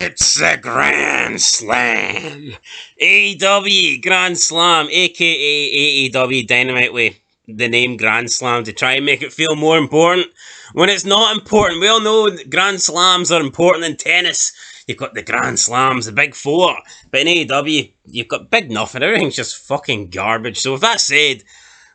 It's a Grand Slam. AEW Grand Slam, aka AEW Dynamite with the name Grand Slam to try and make it feel more important when it's not important. We all know that Grand Slams are important in tennis. You've got the Grand Slams, the Big Four. But in AEW, you've got big nothing. Everything's just fucking garbage. So with that said,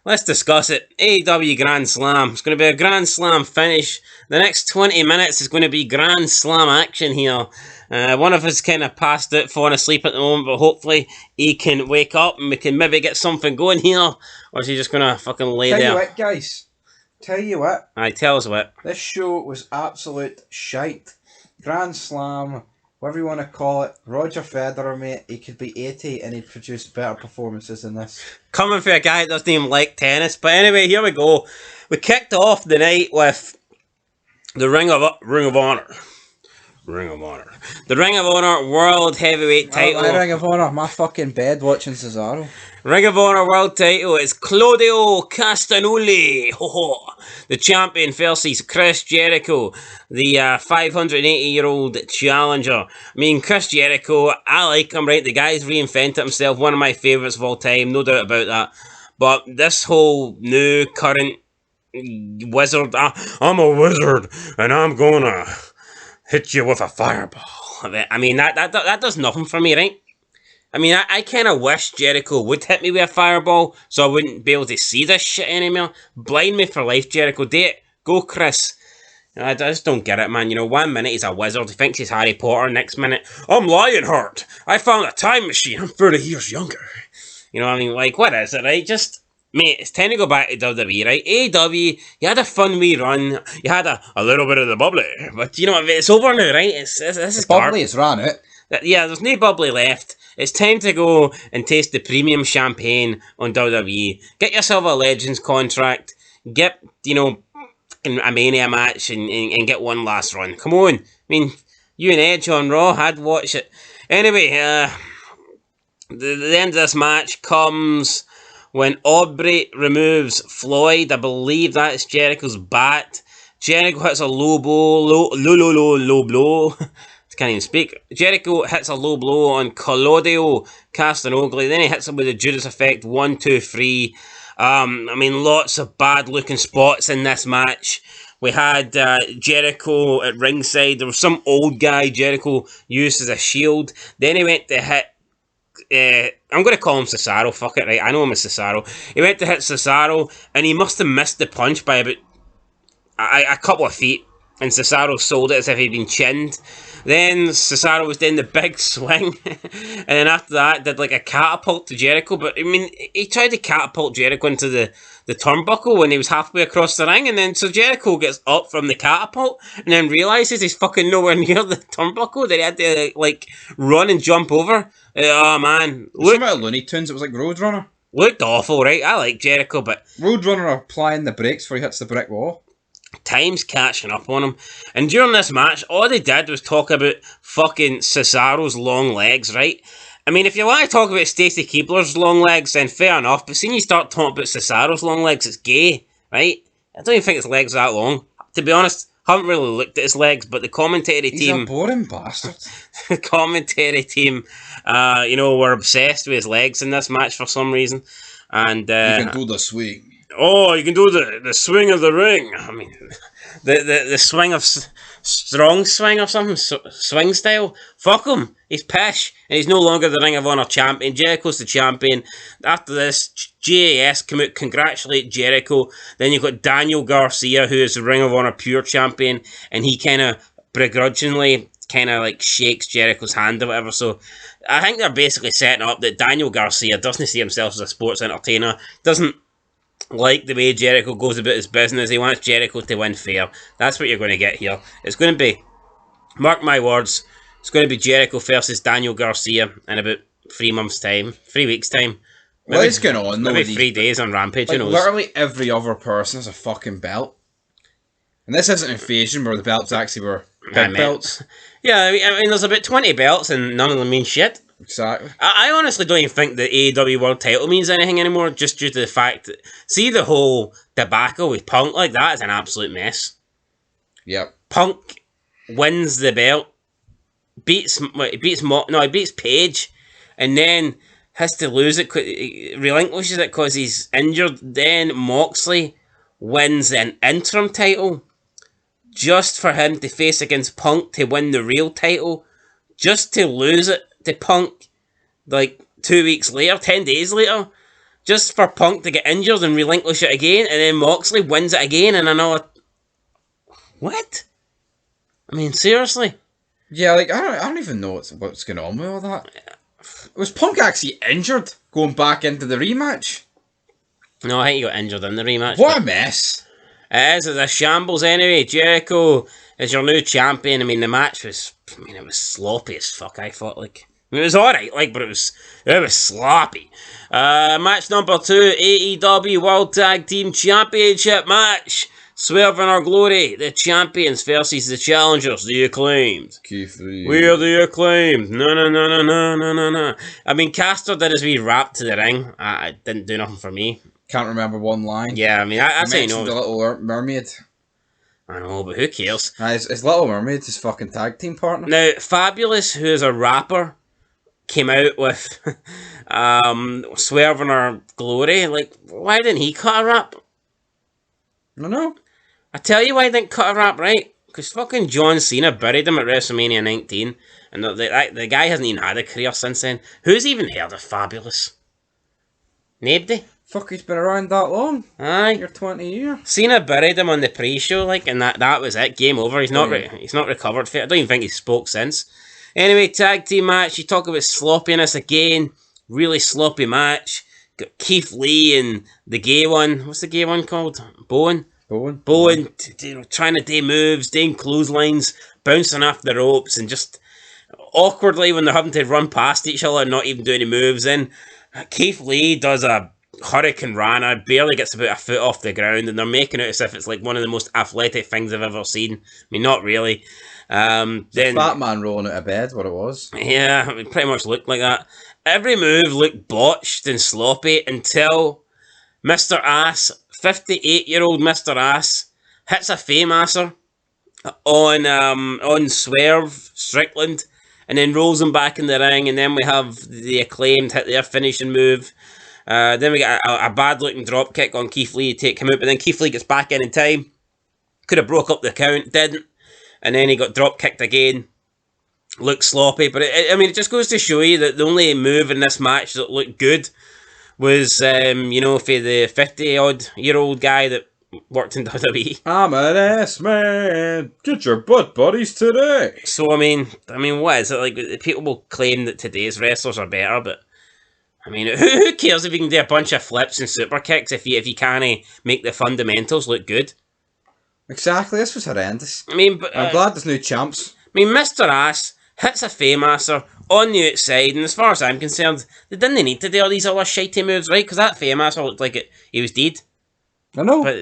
let's discuss it. AEW Grand Slam. It's going to be a Grand Slam finish. The next 20 minutes is going to be Grand Slam action here. One of us kind of passed out, falling asleep at the moment, but hopefully he can wake up and we can maybe get something going here. Or is he just going to fucking lay there? Tell you what, guys. Tell you what. Aye, tell us what. This show was absolute shite. Grand Slam, whatever you want to call it. Roger Federer, mate, he could be 80 and he'd produce better performances than this. Coming for a guy that doesn't even like tennis. But anyway, here we go. We kicked off the night with the Ring of Honor. The Ring of Honor World Heavyweight title. My Ring of Honor, my fucking bed watching Cesaro. Ring of Honor World title is Claudio Castagnoli, the champion, versus Chris Jericho, the 580-year-old challenger. I mean, Chris Jericho, I like him, right? The guy's reinvented himself, one of my favourites of all time, no doubt about that. But this whole new current wizard, I'm a wizard, and I'm gonna hit you with a fireball. I mean, that does nothing for me, right? I mean, I kind of wish Jericho would hit me with a fireball so I wouldn't be able to see this shit anymore. Blind me for life, Jericho. Do it. Go, Chris. I just don't get it, man. You know, 1 minute he's a wizard. He thinks he's Harry Potter. Next minute, I'm Lionheart. I found a time machine. I'm 30 years younger. You know what I mean? Like, what is it, right? Just, mate, it's time to go back to WWE, right? AEW, you had a fun wee run. You had a little bit of the bubbly. But, you know what? It's over now, right? This is bubbly has ran out. Yeah, there's no bubbly left. It's time to go and taste the premium champagne on WWE. Get yourself a Legends contract. Get, you know, a Mania match and get one last run. Come on. I mean, you and Edge on Raw, I'd watch it. Anyway, the end of this match comes when Aubrey removes Floyd. I believe that's Jericho's bat. Jericho hits a low blow. Can't even speak. Jericho hits a low blow on Claudio Castagnoli. Then he hits him with the Judas effect. 1, 2, 3. I mean, lots of bad looking spots in this match. We had Jericho at ringside. There was some old guy Jericho used as a shield. Then he went to hit. I'm going to call him Cesaro. Fuck it, right? I know him as Cesaro. He went to hit Cesaro, and he must have missed the punch by about a couple of feet. And Cesaro sold it as if he'd been chinned. Then Cesaro was doing the big swing. And then after that, did like a catapult to Jericho. But, I mean, he tried to catapult Jericho into the turnbuckle when he was halfway across the ring. And then so Jericho gets up from the catapult and then realises he's fucking nowhere near the turnbuckle. That he had to, like, run and jump over. Oh, man. Some out of Looney Tunes, it was like Roadrunner. Looked awful, right? I like Jericho, but Roadrunner applying the brakes before he hits the brick wall. Time's catching up on him. And during this match, all they did was talk about fucking Cesaro's long legs, right? I mean, if you want to talk about Stacy Keibler's long legs, then fair enough. But seeing you start talking about Cesaro's long legs, it's gay, right? I don't even think his legs are that long. To be honest, I haven't really looked at his legs, but the commentary team... He's a boring bastard. The commentary team, you know, were obsessed with his legs in this match for some reason. And you can do the swing. Oh, you can do the swing of the ring. I mean, the swing of strong swing or something, swing style. Fuck him. He's pish, and he's no longer the Ring of Honor champion. Jericho's the champion. After this, JAS come out, congratulate Jericho. Then you've got Daniel Garcia, who is the Ring of Honor pure champion, and he kind of begrudgingly kind of like shakes Jericho's hand or whatever. So I think they're basically setting up that Daniel Garcia doesn't see himself as a sports entertainer, doesn't like the way Jericho goes about his business. He wants Jericho to win fair. That's what you're going to get here. It's going to be, mark my words, it's going to be Jericho versus Daniel Garcia in about 3 months' time, 3 weeks' time. What is going on? Maybe 3 days on Rampage, like, who knows? Literally every other person has a fucking belt. And this isn't Invasion where the belts actually were big belts. Yeah, I mean, there's about 20 belts and none of them mean shit. Exactly. I honestly don't even think the AEW World title means anything anymore, just due to the fact that, see the whole debacle with Punk, like, that is an absolute mess. Yep. Punk wins the belt he beats PAIGE, and then has to lose it, he relinquishes it because he's injured. Then Moxley wins an interim title just for him to face against Punk to win the real title, just to lose it to Punk like 2 weeks later, 10 days later, just for Punk to get injured and relinquish it again, and then Moxley wins it again, and I know, what? I mean, seriously? Yeah, like, I don't even know what's going on with all that. Was Punk actually injured going back into the rematch? No, I think he got injured in the rematch. What a mess. It's a shambles anyway. Jericho is your new champion. I mean, the match was, it was sloppy as fuck, I thought. Like, it was alright, but it was sloppy. Match number 2, AEW World Tag Team Championship match. Swerve in Our Glory, the champions versus the challengers, the Acclaimed. Keith Lee. We are the Acclaimed. No. I mean, Caster did his wee rap to the ring. It didn't do nothing for me. Can't remember one line. Yeah, I mean, I say no. The Little Mermaid. I know, but who cares? His Little Mermaid's his fucking tag team partner. Now, Fabulous, who is a rapper, came out with Swerve in Our Glory. Like, why didn't he cut a rap? I don't know. I tell you why he didn't cut a rap, right? Because fucking John Cena buried him at WrestleMania 19, and the guy hasn't even had a career since then. Who's even heard of Fabulous? Nobody? Fuck, he's been around that long. Aye. You're 20 years. Cena buried him on the pre-show, and that was it. Game over. He's not he's not recovered for it. I don't even think he spoke since. Anyway, tag team match. You talk about sloppiness again. Really sloppy match. Got Keith Lee and the gay one. What's the gay one called? Bowen, trying to do moves, doing clotheslines, bouncing off the ropes, and just awkwardly when they're having to run past each other and not even do any moves. Then Keith Lee does a Hurricane Rana, barely gets about a foot off the ground, and they're making it as if it's like one of the most athletic things I've ever seen. I mean, not really. Then Fat man rolling out of bed, what it was. Yeah, it pretty much looked like that. Every move looked botched and sloppy until Mr. Ass, 58-year-old Mr. Ass, hits a Faymaster on Swerve Strickland, and then rolls him back in the ring, and then we have the Acclaimed hit their finishing move. Then we got a bad-looking drop kick on Keith Lee to take him out, but then Keith Lee gets back in time. Could have broke up the count, didn't. And then he got drop kicked again. Looked sloppy, but it just goes to show you that the only move in this match that looked good was, for the 50-odd-year-old guy that worked in WWE. I'm an ass man. Get your butt buddies today. So, I mean, what is it? Like, people will claim that today's wrestlers are better, but I mean, who cares if you can do a bunch of flips and super kicks if you can't make the fundamentals look good? Exactly, this was horrendous. I mean, but I'm glad there's new champs. I mean, Mr. Ass hits a Faymaster on the outside, and as far as I'm concerned, they didn't need to do all these other shitey moves, right? Because that Faymaster looked like he was dead. I know. But,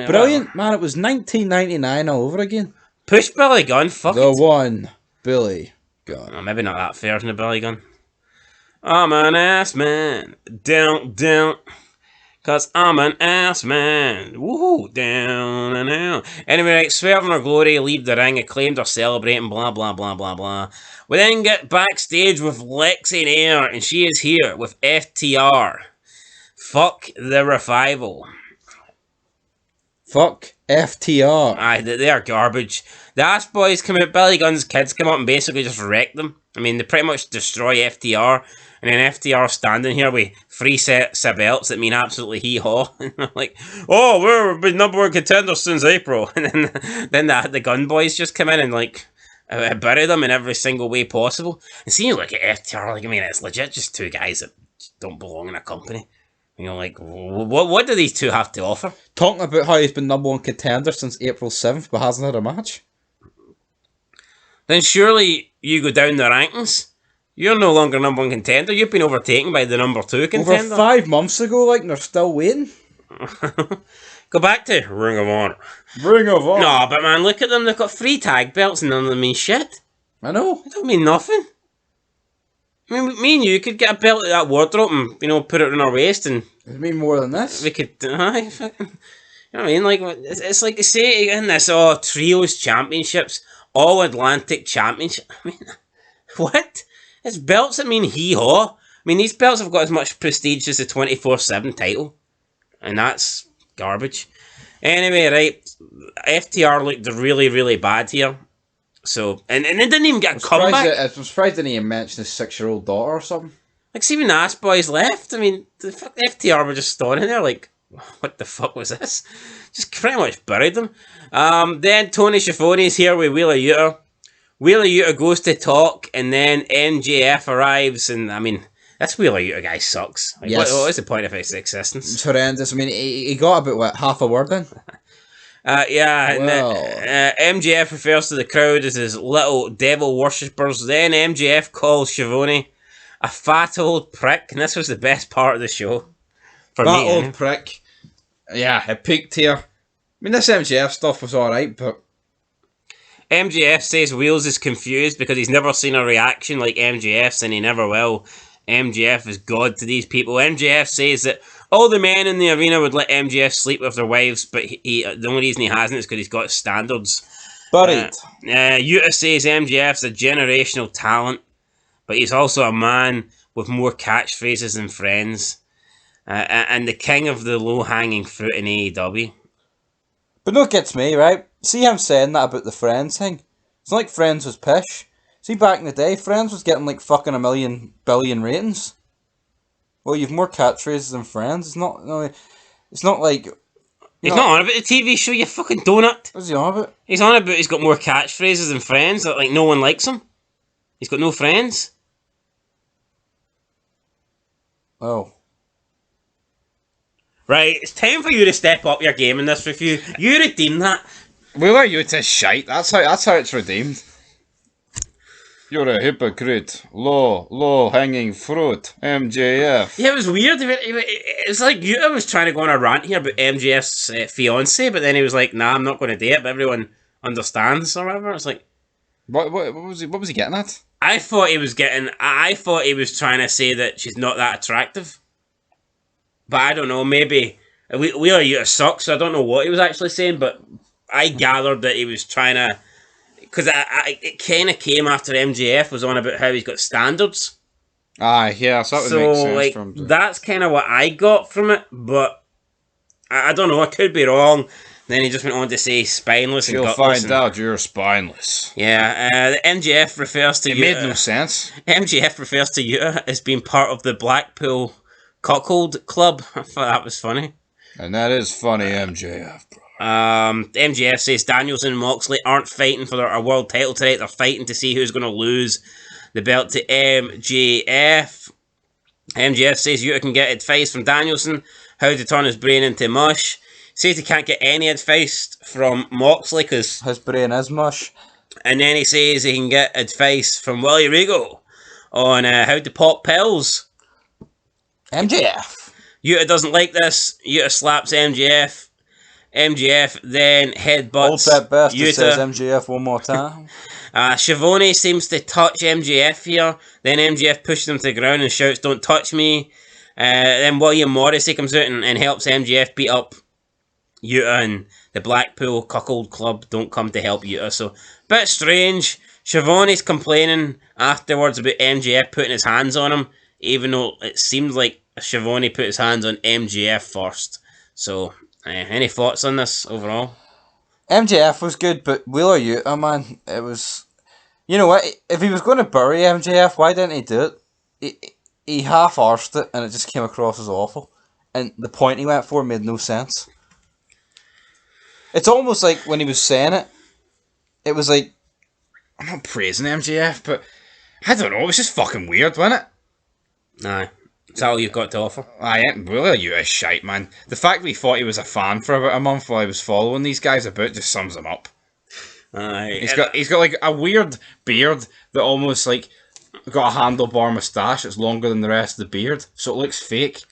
brilliant, man. It was 1999 all over again. Push Billy Gunn, fuck the it. one Billy Gunn. Oh, maybe not that fair than the Billy Gunn. I'm an ass man. Down. Cause I'm an ass man. Woohoo, down and out. Anyway, right, Swerve in Our Glory, leave the ring, Acclaimed are celebrating, blah, blah, blah, blah, blah. We then get backstage with Lexi Nair, and she is here with FTR. Fuck the Revival. Fuck FTR. Aye, they are garbage. The Ass Boys come out, Billy Gunn's kids come up and basically just wreck them. I mean, they pretty much destroy FTR. And then FTR standing here with 3 sets of belts that mean absolutely hee-haw. And I'm like, oh, we've been number 1 contenders since April. And then the Gun Boys just come in and bury them in every single way possible. And seeing you look at FTR, it's legit just 2 guys that don't belong in a company. What do these 2 have to offer? Talking about how he's been number 1 contender since April 7th, but hasn't had a match. Then surely you go down the rankings. You're no longer number 1 contender. You've been overtaken by the number 2 contender. Over 5 months ago, and they're still waiting. Go back to Ring of Honor. Ring of Honor. No, but man, look at them. They've got 3 tag belts and none of them mean shit. I know. It don't mean nothing. I mean, me and you could get a belt at that wardrobe and, put it in our waist and... It'd mean more than this. We could... You know what I mean? It's like they say in this, trios championships, all Atlantic championship. I mean... What? It's belts that mean hee-haw. I mean, these belts have got as much prestige as the 24/7 title. And that's garbage. Anyway, right, FTR looked really, really bad here. So, and they didn't even get a comeback. I'm surprised they didn't even mention his 6-year-old daughter or something. Like, see when the Ass Boys left, I mean, the FTR were just standing there like, what the fuck was this? Just pretty much buried them. Then Tony Schiavone's here with Wheeler Yuta. Wheeler Yuta goes to talk, and then MJF arrives, and I mean, this Wheeler Yuta guy sucks. Like, Yes. what is the point of his existence? It's horrendous. I mean, he got about, what, half a word in? Yeah, and Well. MJF refers to the crowd as his little devil worshippers. Then MJF calls Schiavone a fat old prick, and this was the best part of the show. For That me, old prick. Yeah, it peaked here. I mean, this MJF stuff was alright, but... MJF says Wheels is confused because he's never seen a reaction like MJF's, and he never will. MJF is God to these people. MJF says that all the men in the arena would let MJF sleep with their wives, but the only reason he hasn't is because he's got standards. Buried. Yuta says MJF's a generational talent, but he's also a man with more catchphrases than friends. And the king of the low-hanging fruit in AEW. But no, it gets me, right? See him saying that about the Friends thing? It's not like Friends was pish. See, back in the day, Friends was getting like fucking 1 billion ratings. Well, you've more catchphrases than Friends. It's not like... He's not on about the TV show, you fucking donut. What's he on about? He's on about he's got more catchphrases than friends, that like no one likes him. He's got no friends. Oh. Right, it's time for you to step up your game in this review. You redeem that. Wheeler Yuta's shite. That's how it's redeemed. You're a hypocrite. Low hanging fruit. MJF. Yeah, it was weird. It was like Yuta was trying to go on a rant here about MJF's fiance, but then he was like, "Nah, I'm not going to do it." But everyone understands or whatever. It's like, What was he getting at? I thought he was trying to say that she's not that attractive. But I don't know. Maybe Wheeler Yuta sucks. So I don't know what he was actually saying, but I gathered that he was trying to. Because it kind of came after MJF was on about how he's got standards. Yeah, so that would make sense. Like, from that's kind of what I got from it, but I don't know, I could be wrong. Then he just went on to say spineless and You'll gutless. find out you're spineless. Yeah, the MJF refers to It Yuta. made no sense. MJF refers to Yuta as being part of the Blackpool Cuckold Club. I thought that was funny. And that is funny, MJF, bro. MJF says Danielson and Moxley aren't fighting for a world title tonight. They're fighting to see who's going to lose the belt to MJF. MJF says Yuta can get advice from Danielson how to turn his brain into mush. Says he can't get any advice from Moxley because his brain is mush. And then he says he can get advice from Willie Regal on how to pop pills. MJF. Yuta doesn't like this. Yuta slaps MJF. MJF then headbutts Old Pet Best Yuta. says MJF one more time. Schiavone seems to touch MJF here. Then MJF pushes him to the ground and shouts, "Don't touch me." Then William Morrissey comes out and helps MJF beat up Yuta, and the Blackpool Cuckold Club don't come to help Yuta. So, bit strange. Schiavone's complaining afterwards about MJF putting his hands on him, even though it seems like Schiavone put his hands on MJF first. So, any thoughts on this overall? MJF was good, but Wheeler Yuta, man, it was... You know what? If he was going to bury MJF, why didn't he do it? He half-arsed it, and it just came across as awful. And the point he went for made no sense. It's almost like when he was saying it, it was like... I'm not praising MJF, but... I don't know, it was just fucking weird, wasn't it? Nah. Is that all you've got to offer? Wheeler Yuta is shite, man. The fact that he thought he was a fan for about a month while he was following these guys about just sums him up. He's got like a weird beard that almost like got a handlebar moustache that's longer than the rest of the beard, so it looks fake.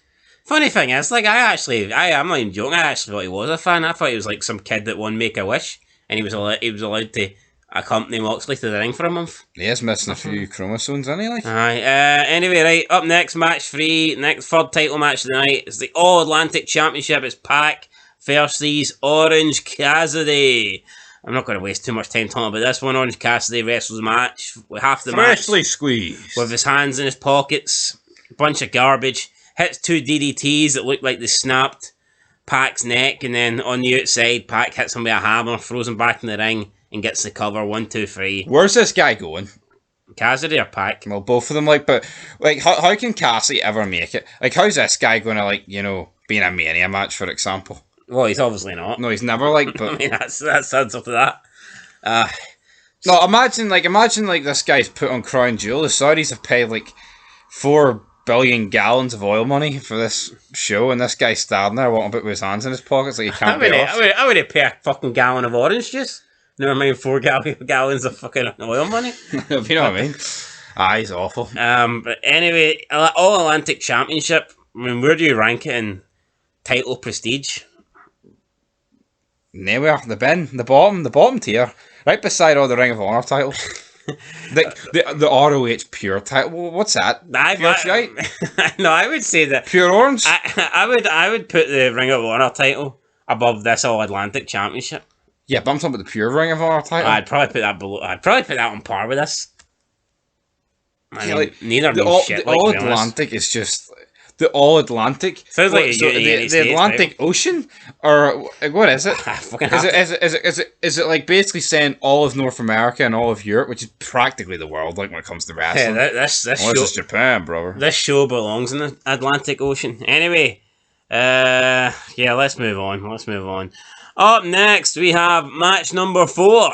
Funny thing is, like, I'm not even joking, I actually thought he was a fan. I thought he was like some kid that won Make-A-Wish, and he was allowed to accompany Moxley to the ring for a month. He is missing a few chromosomes, isn't he? Like? Anyway, right, up next, match 3, next third title match of the night is the All Atlantic Championship. It's PAC versus Orange Cassidy. I'm not going to waste too much time talking about this one. Orange Cassidy wrestles a match with half the Freshly match squeezed. with his hands in his pockets. Bunch of garbage. Hits 2 DDTs that look like they snapped Pac's neck, and then on the outside, Pac hits him with a hammer, throws him back in the ring, and gets the cover. 1, 2, 3. Where's this guy going? Cassidy or Pac? Well, both of them, like, but, like, how can Cassidy ever make it? Like, how's this guy going to, like, you know, be in a Mania match, for example? Well, he's obviously not. No, he's never, like, but... I mean, that's answer to that. No, imagine, like, this guy's put on Crown Jewel. The Saudis have paid, like, 4 billion gallons of oil money for this show, and this guy's standing there walking about with his hands in his pockets like he can't be off. I would pay a fucking gallon of orange juice. Never mind 4 gallons of fucking oil money. You know what I mean? He's awful. But anyway, All Atlantic Championship. I mean, where do you rank it in title prestige? Nowhere. The bottom tier, right beside all the Ring of Honor titles. the ROH Pure title. What's that? No, I would say that Pure Orange. I would put the Ring of Honor title above this All Atlantic Championship. Yeah, but I'm talking about the Pure Ring of Honor title. I'd probably put that below. I'd probably put that on par with this. I mean, like, neither of the shit. All Atlantic is just the All Atlantic. Sounds like the Atlantic Ocean, or what is it? Is it like basically saying all of North America and all of Europe, which is practically the world, like when it comes to wrestling? Hey, this show is Japan, brother. This show belongs in the Atlantic Ocean. Anyway, let's move on. Up next, we have match number 4.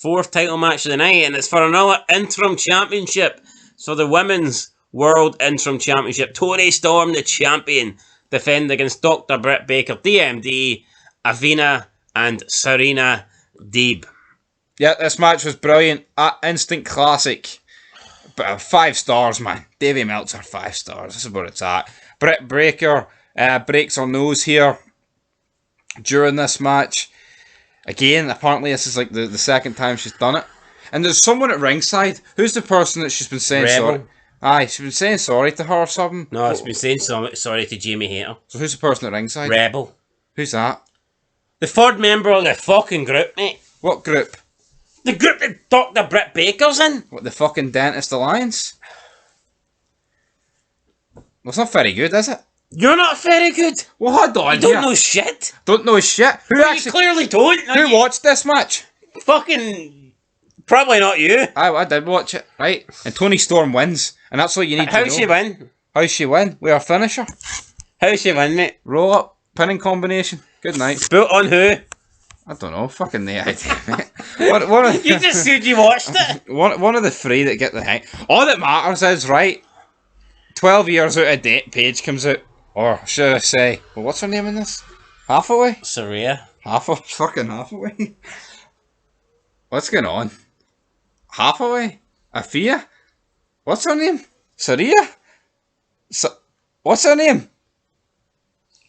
4th title match of the night, and it's for another interim championship. So the Women's World Interim Championship. Toni Storm, the champion, defend against Dr. Britt Baker, DMD, Avina, and Serena Deeb. Yeah, this match was brilliant. Instant classic. But 5 stars, man. Davey Meltzer, 5 stars. This is what it's at. Britt Baker breaks her nose here during this match. Again, apparently this is like the second time she's done it. And there's someone at ringside. Who's the person that she's been saying Rebel. sorry? Aye, she's been saying sorry to her or something. No, she's been saying sorry to Jamie Hayter. So who's the person at ringside? Rebel. Who's that? The 3rd member of the fucking group, mate. What group? The group that Dr. Britt Baker's in. What, the fucking Dentist Alliance? Well, it's not very good, is it? You're not very good. Well, hold on. You don't know shit. Don't know shit? You clearly don't. Who watched this match? Fucking... Probably not you. I did watch it, right? And Toni Storm wins. And that's all you need to know. How's she win? How's she win? With her finisher. How's she win, mate? Roll up. Pinning combination. Good night. Boot on who? I don't know. Fucking the idea, mate. You just said you watched it. One of the 3 that get the hang. All that matters is, right, 12 years out of date, Paige comes out. Or should I say, well, what's her name in this? Hathaway? Saraya. Fucking Hathaway. What's going on? Hathaway? Afia? What's her name? Saraya? What's her name?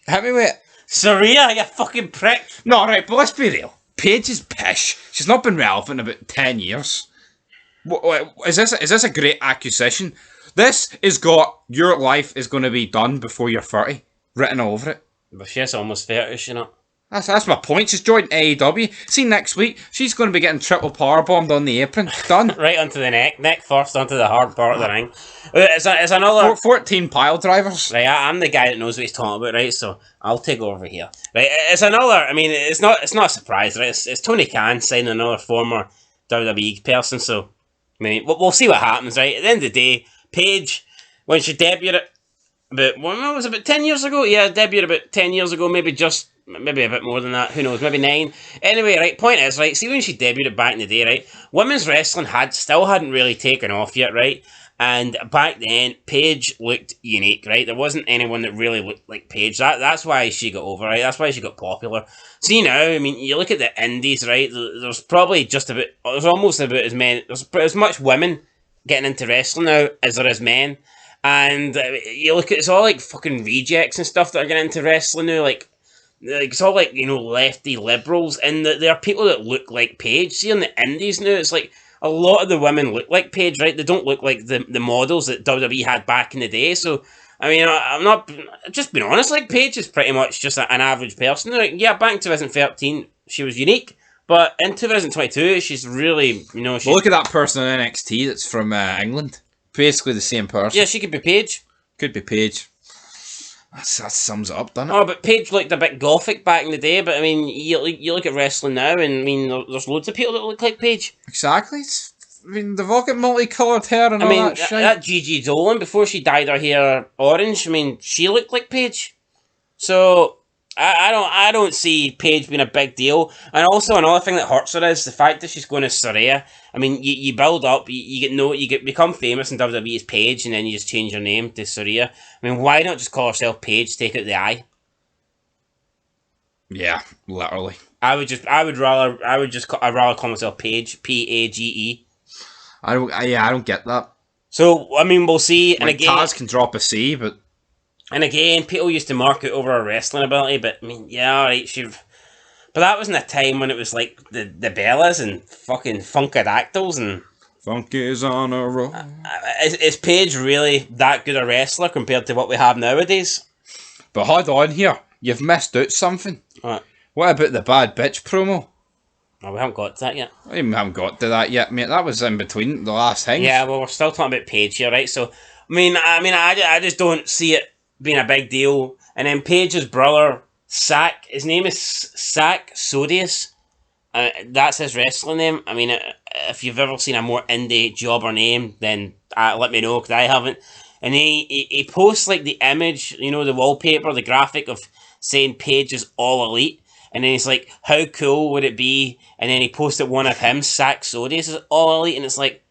Hit me with it. Saraya, you fucking prick. No, right, but let's be real. Paige is pish. She's not been relevant in about 10 years. Is this a great accusation? This has got, your life is going to be done before you're 30, written all over it. But she's almost 30, you know. That's my point. She's joined AEW. See, next week, she's going to be getting triple powerbombed on the apron. Done. Right onto the neck first, onto the hard part of the ring. It's another... 14 pile drivers. Right, I'm the guy that knows what he's talking about, right, so I'll take over here. Right, it's another... I mean, it's not a surprise, right? It's Tony Khan signing another former WWE person, so... I mean, we'll see what happens, right? At the end of the day, Paige, when she debuted about 10 years ago? Yeah, debuted about 10 years ago, maybe a bit more than that, who knows, maybe 9. Anyway, right, point is, right, see when she debuted back in the day, right, women's wrestling still hadn't really taken off yet, right, and back then, Paige looked unique, right, there wasn't anyone that really looked like Paige, that's why she got over, right, that's why she got popular. See now, I mean, you look at the indies, right, there's probably there's almost about there's as much women getting into wrestling now as there is men, and you look at, it's all like fucking rejects and stuff that are getting into wrestling now, like it's all like, you know, lefty liberals, and there are people that look like Paige. See, on the indies now, it's like a lot of the women look like Paige, right? They don't look like the models that WWE had back in the day. So, I mean, I'm just being honest, like, Paige is pretty much just an average person. Like, yeah, back in 2013, she was unique, But in 2022, she's really, you know, she's... Well, look at that person on NXT that's from England. Basically the same person. Yeah, she could be Paige. Could be Paige. That sums it up, doesn't it? Oh, but Paige looked a bit gothic back in the day, but I mean, you look at wrestling now, and I mean, there's loads of people that look like Paige. Exactly. I mean, they've all got multicoloured hair and all that shit. That Gigi Dolan, before she dyed her hair orange, I mean, she looked like Paige. So, I don't see Paige being a big deal. And also, another thing that hurts her is the fact that she's going to Saraya. I mean, you build up, you become famous in WWE as Paige, and then you just change your name to Saraya. I mean, why not just call herself Paige, take out the I? Yeah, literally. I'd rather call myself Paige, P-A-G-E. I don't get that. So, I mean, we'll see. And again, Taz can drop a C, but... And again, people used to mark it over her wrestling ability, but I mean, yeah, alright, but that was in a time when it was like the Bellas and fucking Funkadactyls and... Funk is on a roll. Is Paige really that good a wrestler compared to what we have nowadays? But hold on here, you've missed out something. What about the bad bitch promo? Oh, we haven't got to that yet. We haven't got to that yet, mate. That was in between the last thing. Yeah, well, we're still talking about Paige here, right? So, I just don't see it being a big deal. And then Paige's brother, Sack, his name is Sack Sodius. That's his wrestling name. I mean, if you've ever seen a more indie jobber name, then let me know, because I haven't. And he posts like the image, you know, the wallpaper, the graphic of saying Paige is all elite. And then he's like, how cool would it be? And then he posted one of him, Sack Sodius is all elite. And it's like,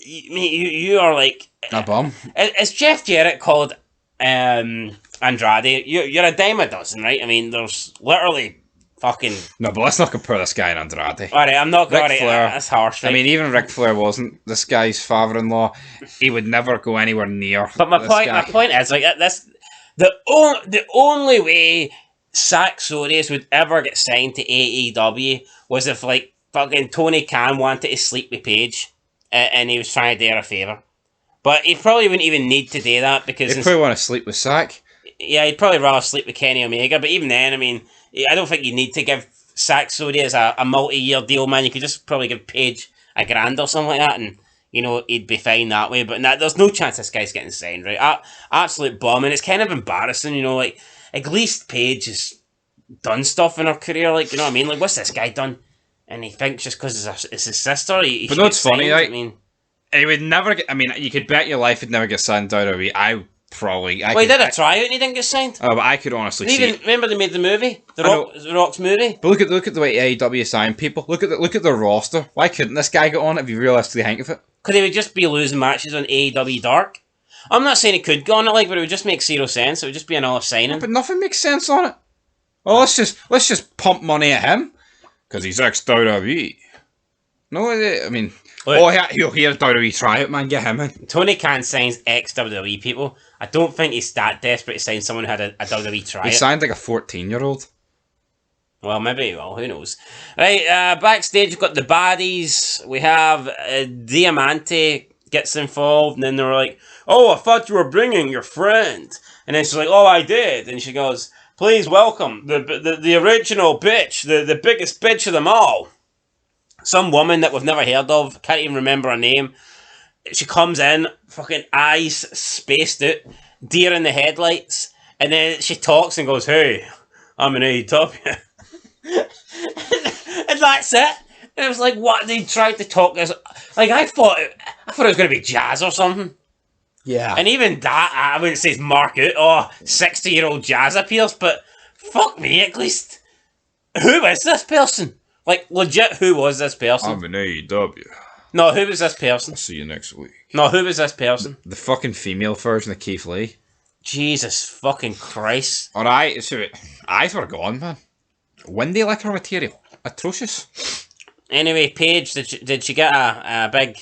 you are like... A bum. It's Jeff Jarrett called... Andrade, you're a dime a dozen, right? I mean, there's literally fucking... No, but let's not compare this guy and Andrade. Alright, I'm not going to... Flair, that's harsh, right? I mean, even Ric Flair wasn't this guy's father-in-law. He would never go anywhere near. But my point is, like, that's the only way Sack Sodius would ever get signed to AEW was if, like, fucking Tony Khan wanted to sleep with Paige, and he was trying to do her a favour. But he probably wouldn't even need to do that, because... He'd probably want to sleep with Sack. Yeah, he'd probably rather sleep with Kenny Omega, but even then, I mean, I don't think you need to give Sack Sodius a multi-year deal, man. You could just probably give Paige $1,000 or something like that, and, you know, he'd be fine that way. But there's no chance this guy's getting signed, right? Absolute bum, and it's kind of embarrassing, you know, like, at least Paige has done stuff in her career, like, you know what I mean? Like, what's this guy done? And he thinks just because it's his sister, he but no, it's funny, like... I mean... He would never get... I mean, you could bet your life he'd never get signed out of it. He did a tryout and he didn't get signed. Oh, but I could honestly see... Remember they made the movie? The Rock's movie? But look at the way AEW signed people. Look at the roster. Why couldn't this guy get on it if you realistically think of it? Because he would just be losing matches on AEW Dark. I'm not saying he could go on it, like, but it would just make zero sense. It would just be another signing. But nothing makes sense on it. Well, let's just pump money at him. Because he's ex-WWE. No, I mean... he'll hear WWE tryout, man. Get him in. Tony Khan signs ex-WWE people. I don't think he's that desperate to sign someone who had a WWE tryout. He signed like a 14-year-old. Well, maybe. Well, who knows? Right, backstage we've got the baddies. We have Diamante gets involved, and then they're like, oh, I thought you were bringing your friend. And then she's like, oh, I did. And she goes, please welcome the original bitch, the biggest bitch of them all. Some woman that we've never heard of, can't even remember her name. She comes in, fucking eyes spaced out, deer in the headlights, and then she talks and goes, hey, I'm an AEW. And that's it. And it was like, what? They tried to talk as... Like, I thought it was going to be jazz or something. Yeah. And even that, I wouldn't say it's mark out, 60-year-old jazz appears, but fuck me, at least. Who is this person? Like, legit, who was this person? I'm an AEW. No, who was this person? I'll see you next week. No, who was this person? The fucking female version of Keith Lee. Jesus fucking Christ. Alright, so eyes were gone, man. Windy liquor material. Atrocious. Anyway, Paige, did she get a big...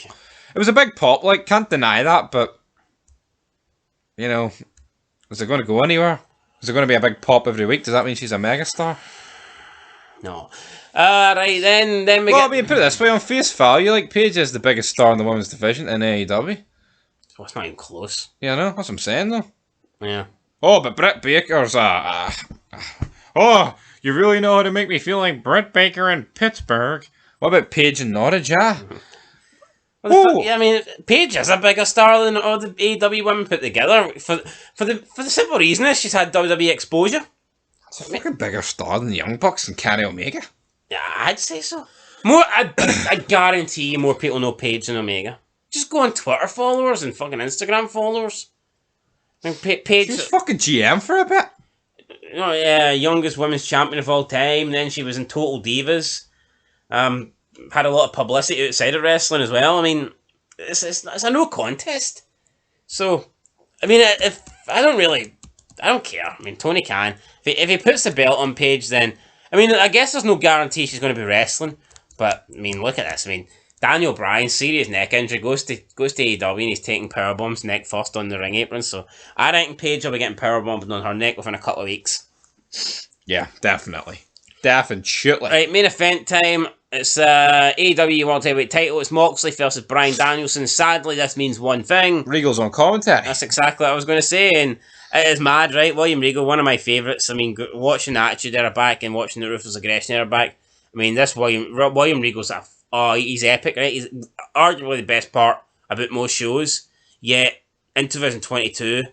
It was a big pop, like, can't deny that, but... You know, is it going to go anywhere? Is it going to be a big pop every week? Does that mean she's a megastar? No. Right, then we well, get... I mean, put it this way, on face value, like, Paige is the biggest star in the women's division in AEW. Well, it's not even close. Yeah, no, that's what I'm saying, though. Yeah. Oh, but Britt Baker's oh, You really know how to make me feel like Britt Baker in Pittsburgh. What about Paige and Norwich, Well, I mean, Paige is a bigger star than all the AEW women put together. For the simple reason is she's had WWE exposure. It's a fucking bigger star than the Young Bucks and Kenny Omega. Yeah, I'd say so. I guarantee you more people know Paige than Omega. Just go on Twitter followers and fucking Instagram followers. I mean, Paige... She was fucking GM for a bit. You know, yeah, youngest women's champion of all time. Then she was in Total Divas. Had a lot of publicity outside of wrestling as well. I mean, it's a no contest. So, I mean, I don't care. I mean, Tony Khan, if he puts the belt on Paige, then, I mean, I guess there's no guarantee she's going to be wrestling. But, I mean, look at this. I mean, Daniel Bryan, serious neck injury, goes to AEW and he's taking powerbombs neck first on the ring apron. So, I reckon Paige will be getting powerbombed on her neck within a couple of weeks. Yeah, definitely. Definitely. Right, main event time. It's AEW World Heavyweight title. It's Moxley versus Bryan Danielson. Sadly, this means one thing. Regal's on commentary. That's exactly what I was going to say. And it is mad, right? William Regal, one of my favourites. I mean, watching the Attitude Era back and watching the Ruthless Aggression Era back. I mean, this William Regal's he's epic, right? He's arguably the best part about most shows. Yet, in 2022,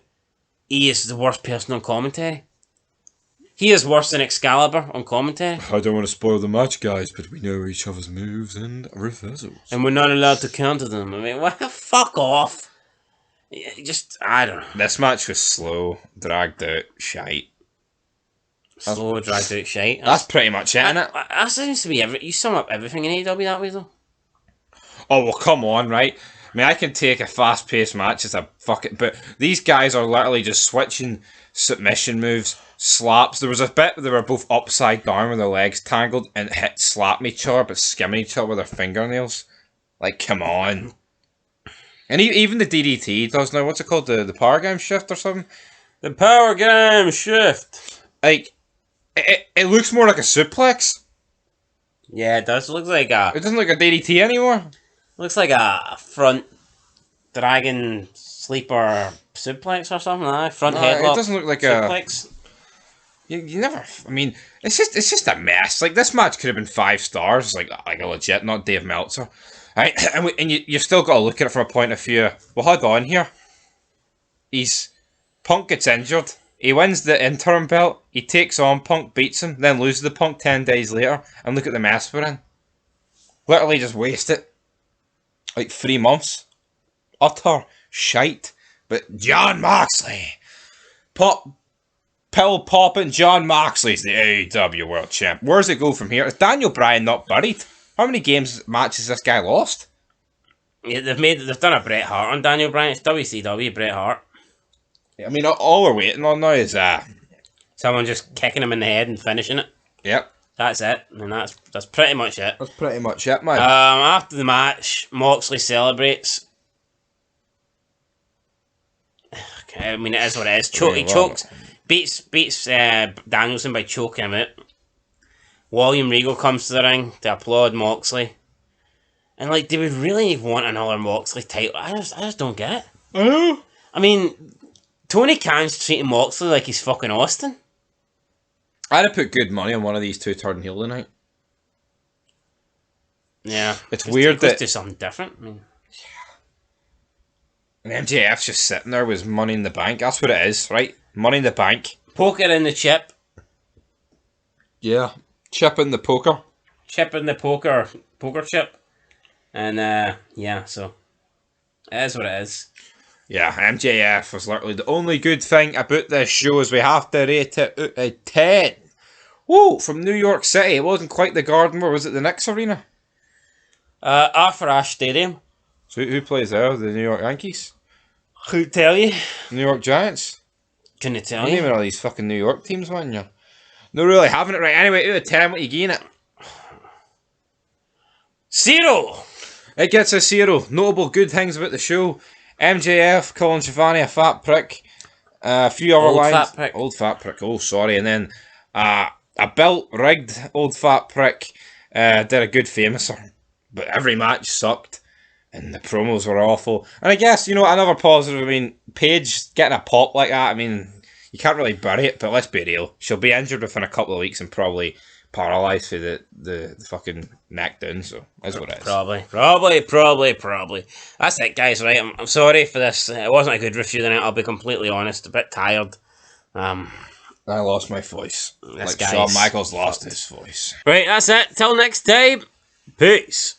he is the worst person on commentary. He is worse than Excalibur on commentary. I don't want to spoil the match, guys, but we know each other's moves and reversals. And we're not allowed to counter them. I mean, what? Fuck off. I don't know. This match was slow, dragged out, shite. Slow, dragged out shite. That's pretty much it, innit? That seems to be you sum up everything in AEW that way, though. Oh, well, come on, right? I mean, I can take a fast-paced match as a fucking... But these guys are literally just switching submission moves, slaps. There was a bit where they were both upside down with their legs tangled and slapping each other, but skimming each other with their fingernails. Like, come on. And even the DDT does now. What's it called? The Power Game Shift or something? The Power Game Shift. Like, it looks more like a suplex. Yeah, it does. It looks like It doesn't look like a DDT anymore. Looks like a front dragon sleeper suplex or something. Front headlock. It doesn't look like suplex. You never. I mean, it's just a mess. Like, this match could have been 5 stars, like a legit, not Dave Meltzer. Right, and you've still got to look at it from a point of view. Well, hold on here. Punk gets injured. He wins the interim belt. He takes on Punk, beats him, then loses the Punk 10 days later. And look at the mess we're in. Literally just waste it. Like 3 months. Utter shite. But John Moxley. Pill popping John Moxley's the AEW World Champ. Where does it go from here? Is Daniel Bryan not buried? How many matches this guy lost? Yeah, they've done a Bret Hart on Daniel Bryan. It's WCW Bret Hart. I mean, all we're waiting on now is someone just kicking him in the head and finishing it. Yep. That's it. I mean, that's pretty much it. That's pretty much it, man. After the match, Moxley celebrates. Okay, I mean, it is what it is. He chokes, beats Danielson by choking him out. William Regal comes to the ring to applaud Moxley. And, like, do we really want another Moxley title? I just don't get it. I mean, Tony Khan's treating Moxley like he's fucking Austin. I'd have put good money on one of these two turning heel tonight. Yeah. It's weird that... do something different. I mean, and MJF's just sitting there with Money in the Bank. That's what it is, right? Money in the Bank. Poker in the chip. Yeah. Chip in the poker. Chip in the poker chip. And, yeah, so it is what it is. Yeah, MJF was literally the only good thing about this show is we have to rate it out of 10. Whoa, from New York City. It wasn't quite the Garden, or was it the Knicks Arena? Arthur Ashe Stadium. So who plays there? The New York Yankees? Who'd tell you? New York Giants? Can you tell You're you? naming all these fucking New York teams, man. You're not really having it right. Anyway, out of 10, what you giving it? 0! It gets a 0. Notable good things about the show. MJF calling Giovanni a fat prick. A few other lines. Fat prick. Old fat prick. Oh, sorry. And then a belt rigged old fat prick did a good famouser. But every match sucked. And the promos were awful. And I guess, another positive. I mean, Paige getting a pop like that. I mean, you can't really bury it, but let's be real. She'll be injured within a couple of weeks and probably paralysed for the fucking neck down, so that's what it is. Probably. That's it, guys, right? I'm sorry for this. It wasn't a good review tonight, I'll be completely honest. A bit tired. I lost my voice. This Like guy's Shawn Michaels lost his voice. Right, that's it. Till next time. Peace.